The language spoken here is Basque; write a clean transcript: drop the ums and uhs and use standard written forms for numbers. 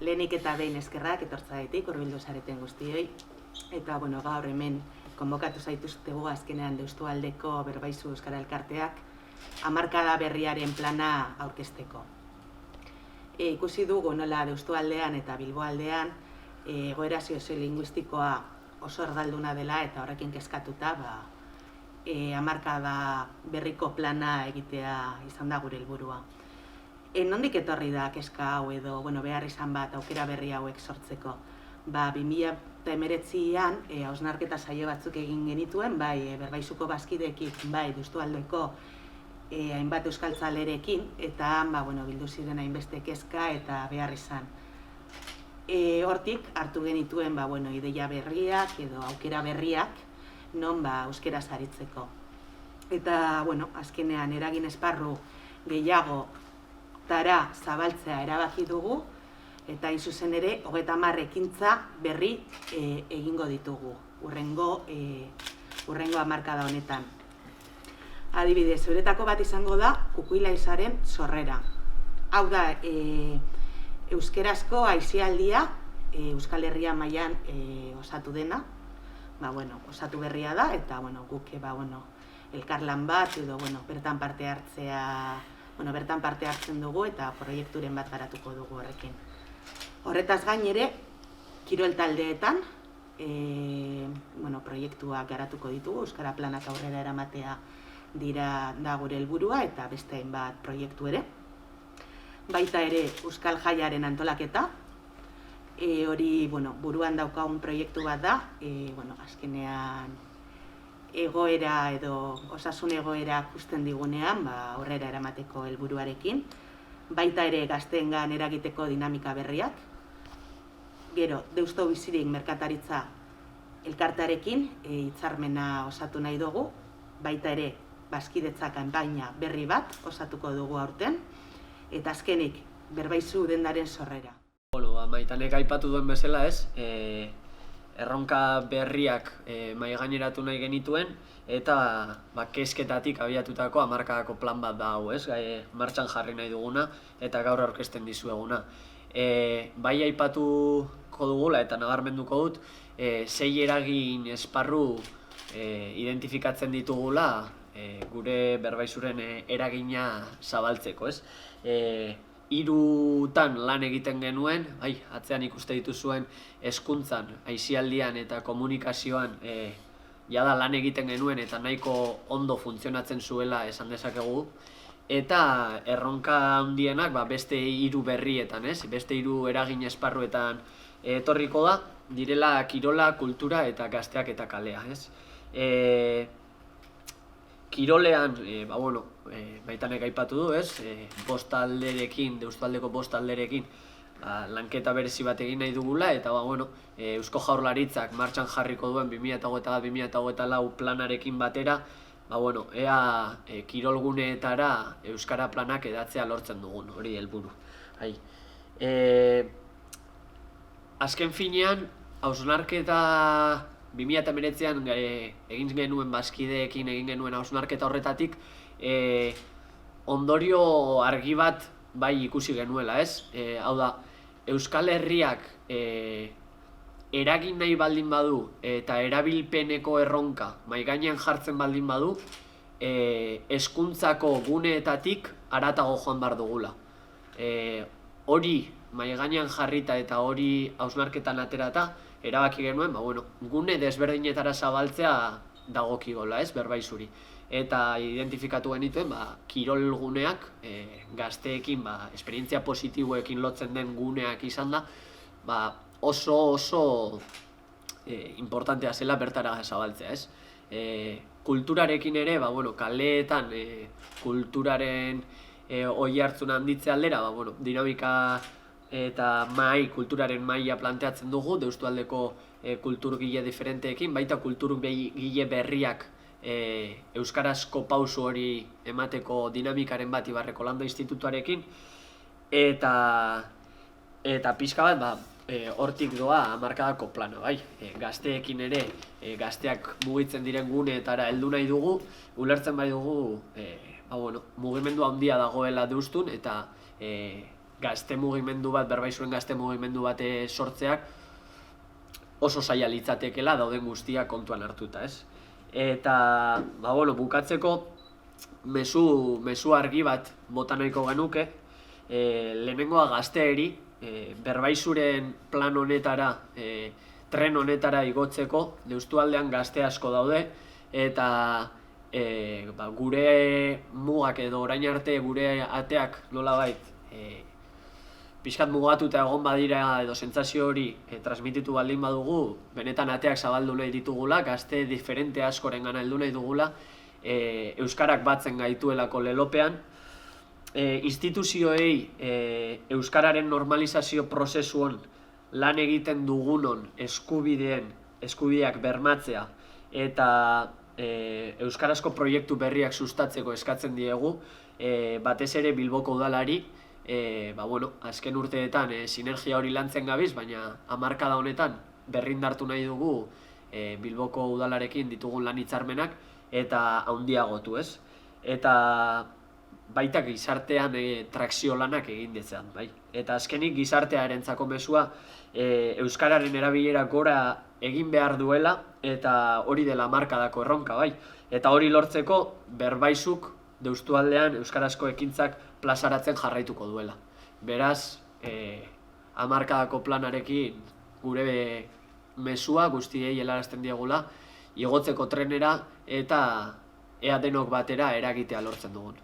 Lehenik eta behin eskerrak etortzaitik, hurbildu zareten guztioi. Eta gaur hemen konbokatu zaituztegu azkenean Deustualdeko Berbaizu Euskara Elkarteak hamarkada berriaren plana aurkezteko. Ikusi dugu nola Deustualdean eta Bilboaldean egoera soziolinguistikoa oso erdalduna dela eta horrekin kezkatuta hamarkada berriko plana egitea izan da gure helburua. Nondik etorri da kezka hau edo behar izan bat aukera berri hauek sortzeko? 2019an hausnarketa saio batzuk egin genituen, bai Berbaizuko bazkideekin, bai Deustualdeko hainbat euskaltzalerekin, eta bildu ziren hainbeste kezka eta behar izan. Hortik hartu genituen ideia berriak edo aukera berriak non euskaraz aritzeko. Eta azkenean eragin esparru gehiago tara zabaltzea erabaki dugu, eta hain zuzen ere 30 ekintza berri egingo ditugu hurrengo hamarkada honetan. Adibidez, euretako bat izango da Kukuilaizaren sorrera. Hau da, euskerazko aisialdia Euskal Herria mailan osatu dena, osatu berria da, eta guk elkarlan bat edo bertan parte hartzen dugu eta proiekturen bat garatuko dugu horrekin. Horretaz gain ere, kirol taldeetan proiektuak garatuko ditugu, Euskara Planak aurrera eramatea da gure helburua eta beste hainbat proiektu ere. Baita ere Euskal Jaiaren antolaketa, hori buruan daukagun proiektu bat da, azkenean egoera edo osasun egoera ikusten digunean aurrera eramateko helburuarekin. Baita ere gazteengan eragiteko dinamika berriak. Gero, Deusto Bizirik merkataritza elkartearekin hitzarmena osatu nahi dugu. Baita ere bazkidetza kanpaina berri bat osatuko dugu aurten. Eta azkenik, Berbaizu dendaren sorrera. Maitanek aipatu duen bezala erronka berriak mahaigaineratu nahi genituen eta kezketatik abiatutako hamarkadako plan bat da hau, martxan jarri nahi duguna eta gaur aurkezten dizueguna. Bai aipatuko dugula eta nabarmenduko dut, 6 eragin esparru identifikatzen ditugula gure Berbaizuren eragina zabaltzeko. 3 lan egiten genuen, atzean ikuste dituzuen hezkuntzan, aisialdian eta komunikazioan jada lan egiten genuen eta nahiko ondo funtzionatzen zuela esan dezakegu. Eta erronka handienak beste 3 berrietan, beste 3 eragin esparruetan etorriko da, direla kirola, kultura eta gazteak eta kalea. Kirolean, Maitanek aipatu du, Deustualdeko 5 talderekin lanketa berezi bat egin nahi dugula, eta Eusko Jaurlaritzak martxan jarriko duen 2021-2024 planarekin batera, ea kirolguneetara Euskara planak edatzea lortzen dugun, hori helburu. Azken finean, hausnarketa 2019an egin genuen bazkideekin egin genuen hausnarketa horretatik ondorio argi bat ikusi genuela, Hau da, Euskal Herriak eragin nahi baldin badu eta erabilpeneko erronka mahaigainean jartzen baldin badu, hezkuntzako guneetatik haratago joan behar dugula. Hori mahaigainean jarrita eta hori hausnarketan aterata, erabaki genuen, gune desberdinetara zabaltzea dagokigola, Berbaizuri. Eta identifikatu genituen, kirol guneak, gazteekin, esperientzia positiboekin lotzen den guneak izan da, oso importantea zela bertara zabaltzea, Kulturarekin ere, kaleetan kulturaren oihartzuna handitze aldera, dinamika eta kulturaren maila planteatzen dugu, Deustualdeko kulturgile diferenteekin, baita kulturgile berriak euskarazko pausu hori emateko dinamikaren bat Ibarreko Landa Institutuarekin, eta pixka bat hortik doa hamarkadako plana, gazteekin ere, gazteak mugitzen diren guneetara heldu nahi dugu, ulertzen bai dugu mugimendu handia dagoela Deustun, eta gazte mugimendu bat, berbaisuren gazte mugimendu bat sortzeak oso zaila litzatekeela dauden guztiak kontuan hartuta, ez? Eta, bukatzeko mezu argi bat bota nahiko genuke, lehenengoa gazteeri, berbaisuren plan honetara, tren honetara igotzeko, Deustualdean gazte asko daude, eta gure mugak edo orain arte gure ateak nolabait pixkat mugatuta egon badira edo sentsazio hori transmititu baldin badugu, benetan ateak zabaldu nahi ditugula, gazte diferente askorengana heldu nahi dugula, euskarak batzen gaituelako lelopean, instituzioei euskararen normalizazio prozesuan lan egiten dugunon eskubideak bermatzea eta euskarazko proiektu berriak sustatzeko eskatzen diegu, batez ere Bilboko udalari, azken urteetan sinergia hori lantzen gabiz, baina hamarkada honetan berrindartu nahi dugu Bilboko udalarekin ditugun lan hitzarmenak eta handiagotu, ez? Eta baita gizartean trakzio lanak egin dezean, bai. Eta azkenik gizartearentzako mezua euskararen erabilera gora egin behar duela eta hori dela hamarkadako erronka, bai. Eta hori lortzeko berbaizuk Deustualdean euskarazko ekintzak plazaratzen jarraituko duela. Beraz, hamarkadako planarekin gure mezua guztiei helarazten diegula igotzeko trenera eta ea denok batera eragitea lortzen dugun.